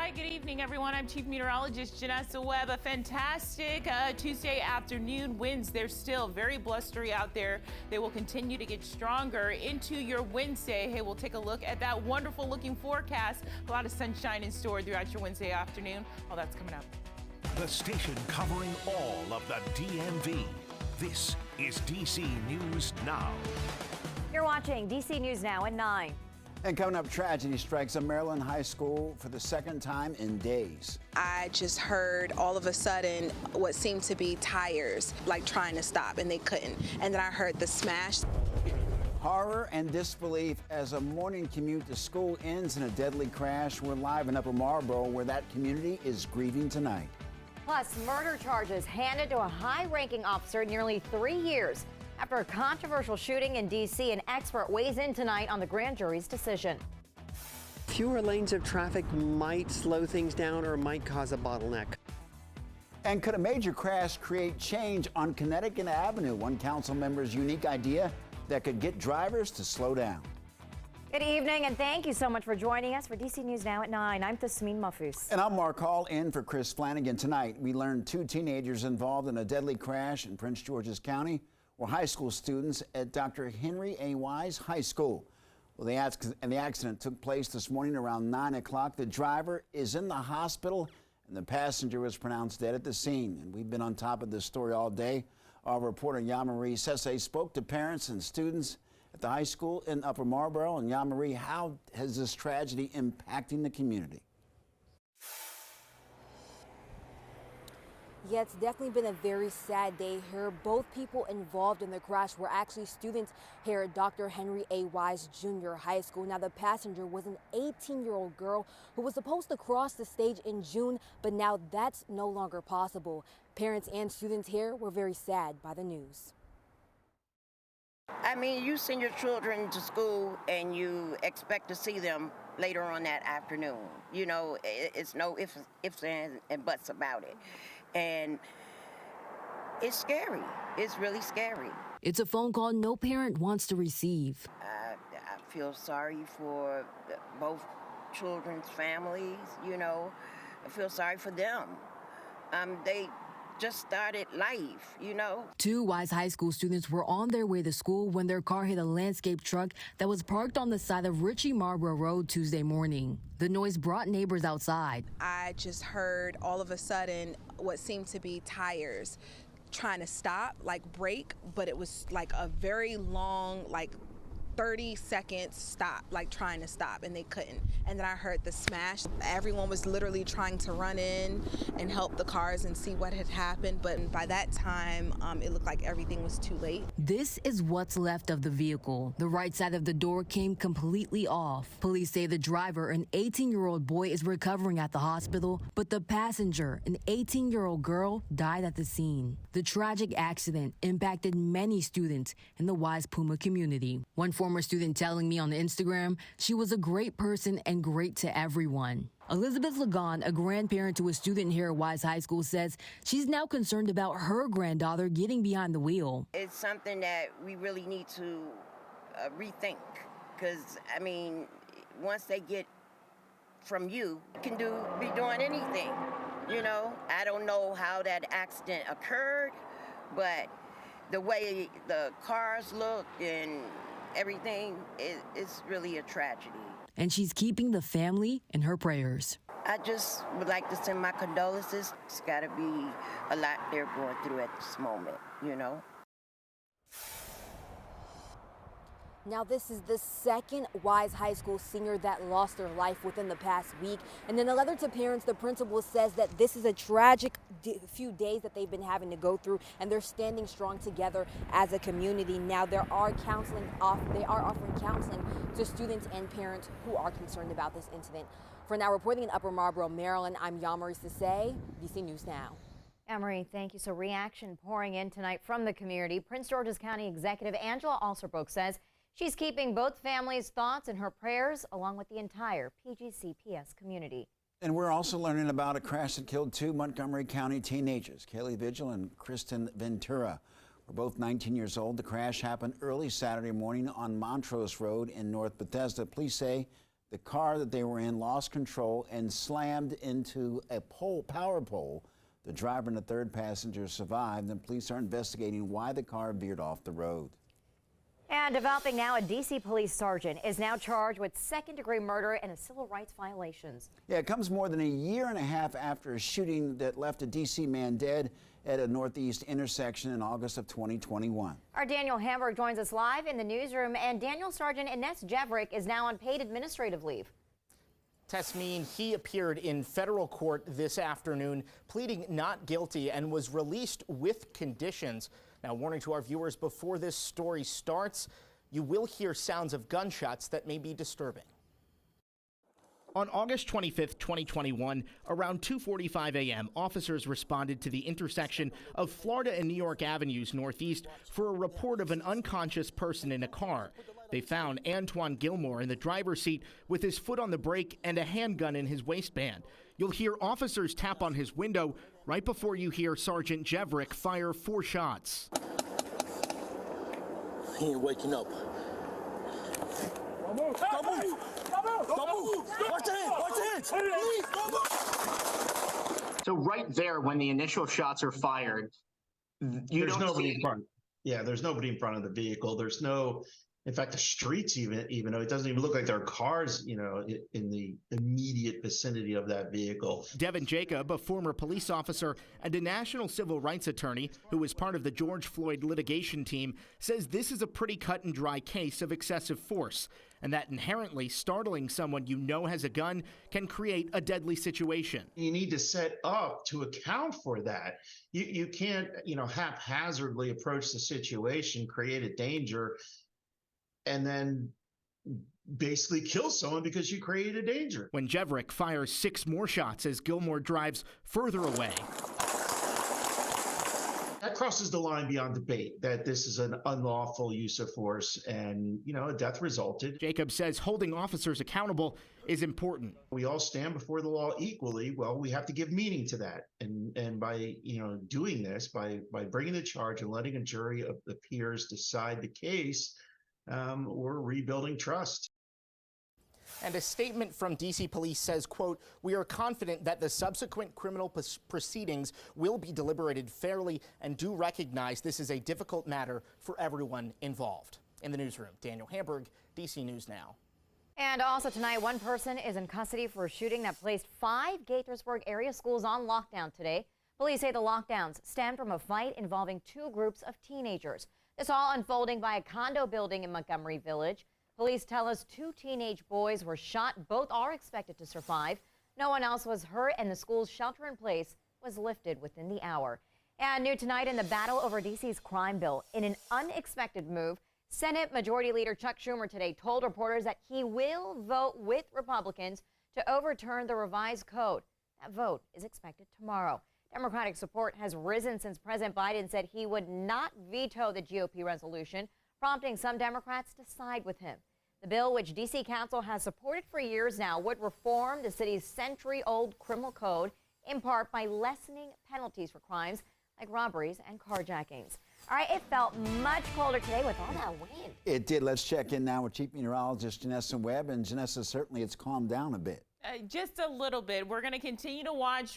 Hi, good evening, everyone. I'm Chief Meteorologist Janessa Webb. A fantastic Tuesday afternoon. Winds, they're still very blustery out there. They will continue to get stronger into your Wednesday. Hey, we'll take a look at that wonderful looking forecast. A lot of sunshine in store throughout your Wednesday afternoon. All that's coming up. The station covering all of the DMV. This is DC News Now. You're watching DC News Now at 9. And coming up, tragedy strikes a Maryland high school for the second time in days. I just heard all of a sudden what seemed to be tires, like trying to stop, and they couldn't. And then I heard the smash. Horror and disbelief as a morning commute to school ends in a deadly crash. We're live in Upper Marlboro, where that community is grieving tonight. Plus, murder charges handed to a high-ranking officer nearly 3 years. After a controversial shooting in D.C., an expert weighs in tonight on the grand jury's decision. Fewer lanes of traffic might slow things down or might cause a bottleneck. And could a major crash create change on Connecticut Avenue? One council member's unique idea that could get drivers to slow down. Good evening, and thank you so much for joining us for DC News Now at 9. I'm Tasmin Mahfouz. And I'm Mark Hall, in for Chris Flanagan. Tonight, we learned 2 teenagers involved in a deadly crash in Prince George's County were high school students at Dr. Henry A. Wise High School. Well, the accident took place this morning around 9 o'clock. The driver is in the hospital, and the passenger was pronounced dead at the scene. And we've been on top of this story all day. Our reporter, Yamarie Sese, spoke to parents and students at the high school in Upper Marlboro. And Yamarie, how has this tragedy impacting the community? Yeah, it's definitely been a very sad day here. Both people involved in the crash were actually students here at Dr. Henry A. Wise Jr. High School. Now, the passenger was an 18-year-old girl who was supposed to cross the stage in June, but now that's no longer possible. Parents and students here were very sad by the news. I mean, you send your children to school and you expect to see them later on that afternoon. You know, it's no ifs and buts about it. And it's scary. It's really scary. It's a phone call no parent wants to receive. I feel sorry for both children's families, you know. I feel sorry for them. They just started life, you know. 2 Wise High School students were on their way to school when their car hit a landscape truck that was parked on the side of Ritchie Marlboro Road Tuesday morning. The noise brought neighbors outside. I just heard all of a sudden what seemed to be tires trying to stop, like brake, but it was like a very long, like 30 seconds stop, like trying to stop, and they couldn't. And then I heard the smash. Everyone was literally trying to run in and help the cars and see what had happened, but by that time, it looked like everything was too late. This is what's left of the vehicle. The right side of the door came completely off. Police say the driver, an 18-year-old boy, is recovering at the hospital, but the passenger, an 18-year-old girl, died at the scene. The tragic accident impacted many students in the Wise Puma community. One former student telling me on Instagram she was a great person and great to everyone. Elizabeth Lagon, a grandparent to a student here at Wise High School, says she's now concerned about her granddaughter getting behind the wheel. It's something that we really need to rethink, because, I mean, once they get from you can be doing anything, you know. I don't know how that accident occurred, but the way the cars look and everything is really a tragedy. And she's keeping the family in her prayers. I just would like to send my condolences. It's got to be a lot they're going through at this moment, you know. Now, this is the second Wise High School senior that lost their life within the past week. And in a letter to parents, the principal says that this is a tragic few days that they've been having to go through, and they're standing strong together as a community. Now, they are offering counseling to students and parents who are concerned about this incident. For now, reporting in Upper Marlboro, Maryland, I'm Yamarie Sese, DC News Now. Yamarie, thank you. So reaction pouring in tonight from the community. Prince George's County Executive Angela Alsorbrook says she's keeping both families' thoughts in her prayers, along with the entire PGCPS community. And we're also learning about a crash that killed 2 Montgomery County teenagers, Kaylee Vigil and Kristen Ventura. Were both 19 years old. The crash happened early Saturday morning on Montrose Road in North Bethesda. Police say The car that they were in lost control and slammed into a power pole. The driver and the third passenger survived, and police are investigating why the car veered off the road. And developing now, a D.C. police sergeant is now charged with second-degree murder and civil rights violations. Yeah, it comes more than a year and a half after a shooting that left a D.C. man dead at a northeast intersection in August of 2021. Our Daniel Hamburg joins us live in the newsroom, and Daniel, Sergeant Ines Jeverick is now on paid administrative leave. Tesmeen, he appeared in federal court this afternoon, pleading not guilty and was released with conditions. Now, warning to our viewers, before this story starts, you will hear sounds of gunshots that may be disturbing. On August 25th, 2021, around 2:45 a.m., officers responded to the intersection of Florida and New York Avenues Northeast for a report of an unconscious person in a car. They found Antoine Gilmore in the driver's seat with his foot on the brake and a handgun in his waistband. You'll hear officers tap on his window right before you hear Sergeant Jeverick fire 4 shots. He ain't waking up. Don't move! Don't move! Don't move! Watch the hands! Watch the hands! Please, don't move! So right there, when the initial shots are fired, there's nobody in front. Yeah, there's nobody in front of the vehicle. There's no, in fact, the streets, even though it doesn't even look like there are cars, in the immediate vicinity of that vehicle. Devin Jacob, a former police officer and a national civil rights attorney who was part of the George Floyd litigation team, says this is a pretty cut and dry case of excessive force, and that inherently startling someone you know has a gun can create a deadly situation. You need to set up to account for that. You can't, haphazardly approach the situation, create a danger, and then basically kill someone because you created a danger. When Jeverick fires 6 more shots as Gilmore drives further away. That crosses the line beyond debate that this is an unlawful use of force and, a death resulted. Jacob says holding officers accountable is important. We all stand before the law equally. Well, we have to give meaning to that. And by, doing this, by bringing the charge and letting a jury of the peers decide the case, we're rebuilding trust. And a statement from D.C. police says, quote, "We are confident that the subsequent criminal proceedings will be deliberated fairly and do recognize this is a difficult matter for everyone involved." In the newsroom, Daniel Hamburg, D.C. News Now. And also tonight, one person is in custody for a shooting that placed 5 Gaithersburg area schools on lockdown today. Police say the lockdowns stemmed from a fight involving 2 groups of teenagers. This all unfolding by a condo building in Montgomery Village. Police tell us 2 teenage boys were shot. Both are expected to survive. No one else was hurt, and the school's shelter in place was lifted within the hour. And new tonight in the battle over D.C.'s crime bill. In an unexpected move, Senate Majority Leader Chuck Schumer today told reporters that he will vote with Republicans to overturn the revised code. That vote is expected tomorrow. Democratic support has risen since President Biden said he would not veto the GOP resolution, prompting some Democrats to side with him. The bill, which D.C. Council has supported for years now, would reform the city's century-old criminal code, in part by lessening penalties for crimes like robberies and carjackings. All right, it felt much colder today with all that wind. It did. Let's check in now with Chief Meteorologist Janessa Webb. And Janessa, certainly it's calmed down a bit. Just a little bit. We're going to continue to watch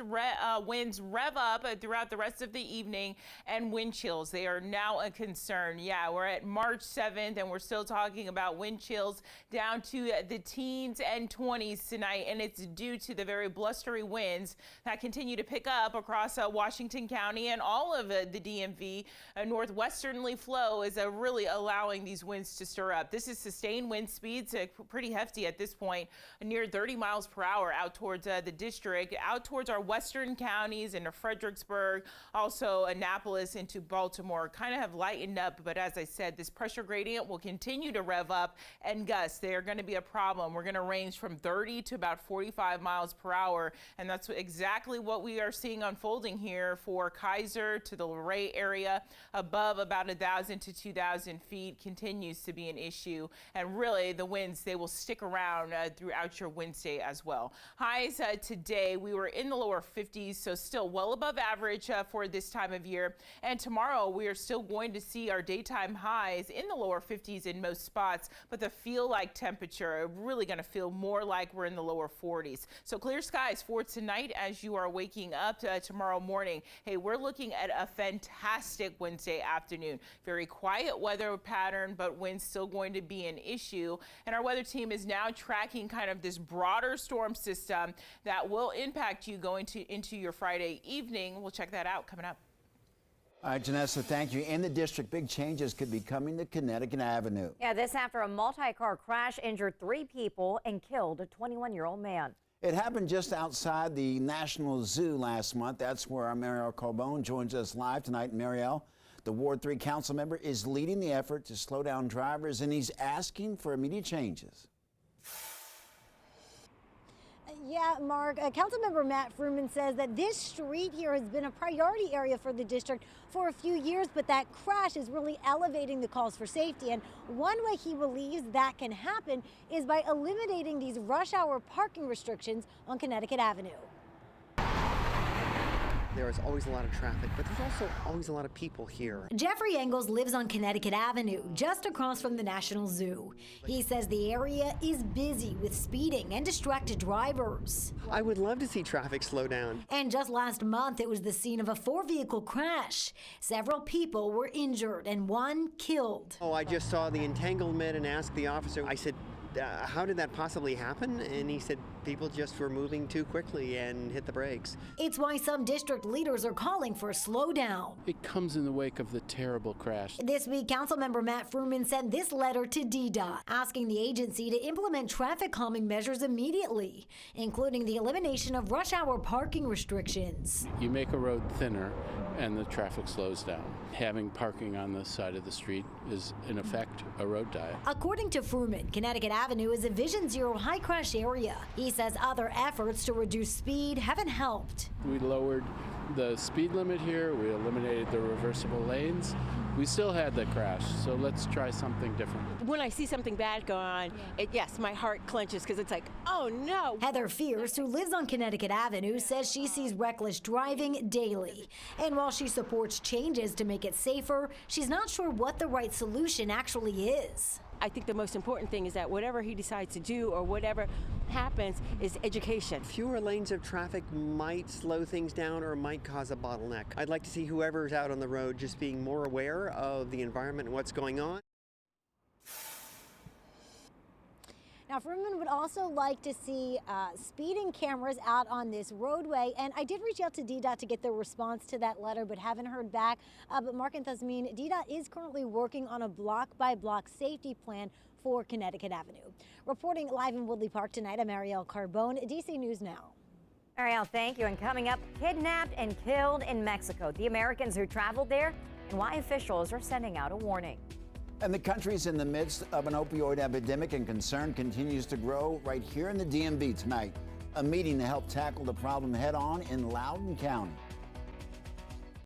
winds rev up throughout the rest of the evening, and wind chills. They are now a concern. Yeah, we're at March 7th, and we're still talking about wind chills down to the teens and 20s tonight, and it's due to the very blustery winds that continue to pick up across Washington County and all of the DMV. A northwesterly flow is really allowing these winds to stir up. This is sustained wind speeds, pretty hefty at this point, near 30 miles per hour out towards the district, out towards our western counties into Fredericksburg, also Annapolis into Baltimore, kind of have lightened up. But as I said, this pressure gradient will continue to rev up and gust. They are going to be a problem. We're going to range from 30 to about 45 miles per hour. And that's exactly what we are seeing unfolding here for Kaiser to the Luray area. Above about 1,000 to 2,000 feet continues to be an issue. And really the winds, they will stick around throughout your Wednesday as as well. Highs today, we were in the lower 50s, so still well above average for this time of year. And tomorrow, we are still going to see our daytime highs in the lower 50s in most spots, but the feel-like temperature really going to feel more like we're in the lower 40s. So clear skies for tonight as you are waking up tomorrow morning. Hey, we're looking at a fantastic Wednesday afternoon. Very quiet weather pattern, but wind's still going to be an issue. And our weather team is now tracking kind of this broader storm system that will impact you going into your Friday evening. We'll check that out coming up. All right, Janessa, thank you. In the district, big changes could be coming to Connecticut Avenue. Yeah, this after a multi-car crash injured 3 people and killed a 21-year-old man. It happened just outside the National Zoo last month. That's where our Marielle Carbone joins us live tonight. Marielle, the Ward 3 council member is leading the effort to slow down drivers, and he's asking for immediate changes. Yeah, Mark, Councilmember Matt Fruman says that this street here has been a priority area for the district for a few years, but that crash is really elevating the calls for safety. And one way he believes that can happen is by eliminating these rush hour parking restrictions on Connecticut Avenue. There is always a lot of traffic, but there's also always a lot of people here. Jeffrey Engels lives on Connecticut Avenue, just across from the National Zoo. He says the area is busy with speeding and distracted drivers. I would love to see traffic slow down. And just last month, it was the scene of a 4-vehicle crash. Several people were injured and 1 killed. Oh, I just saw the entanglement and asked the officer, I said, how did that possibly happen? And he said people just were moving too quickly and hit the brakes. It's why some district leaders are calling for a slowdown. It comes in the wake of the terrible crash. This week, Councilmember Matt Fruman sent this letter to DDOT, asking the agency to implement traffic calming measures immediately, including the elimination of rush hour parking restrictions. You make a road thinner and the traffic slows down. Having parking on the side of the street is, in effect, a road diet. According to Fruman, Connecticut Avenue is a Vision Zero high crash area. He says other efforts to reduce speed haven't helped. We lowered the speed limit here. We eliminated the reversible lanes. We still had the crash, so let's try something different. When I see something bad go on, yes, my heart clenches because it's like, oh no. Heather Fierce, who lives on Connecticut Avenue, says she sees reckless driving daily. And while she supports changes to make it safer, she's not sure what the right solution actually is. I think the most important thing is that whatever he decides to do or whatever happens is education. Fewer lanes of traffic might slow things down or might cause a bottleneck. I'd like to see whoever's out on the road just being more aware of the environment and what's going on. Now, Fruman would also like to see speeding cameras out on this roadway. And I did reach out to DDOT to get their response to that letter, but haven't heard back. But Mark and Thasmin, DDOT is currently working on a block-by-block safety plan for Connecticut Avenue. Reporting live in Woodley Park tonight, I'm Marielle Carbone, DC News Now. Marielle, thank you. And coming up, kidnapped and killed in Mexico. The Americans who traveled there and why officials are sending out a warning. And the country's in the midst of an opioid epidemic, and concern continues to grow right here in the DMV tonight. A meeting to help tackle the problem head on in Loudoun County.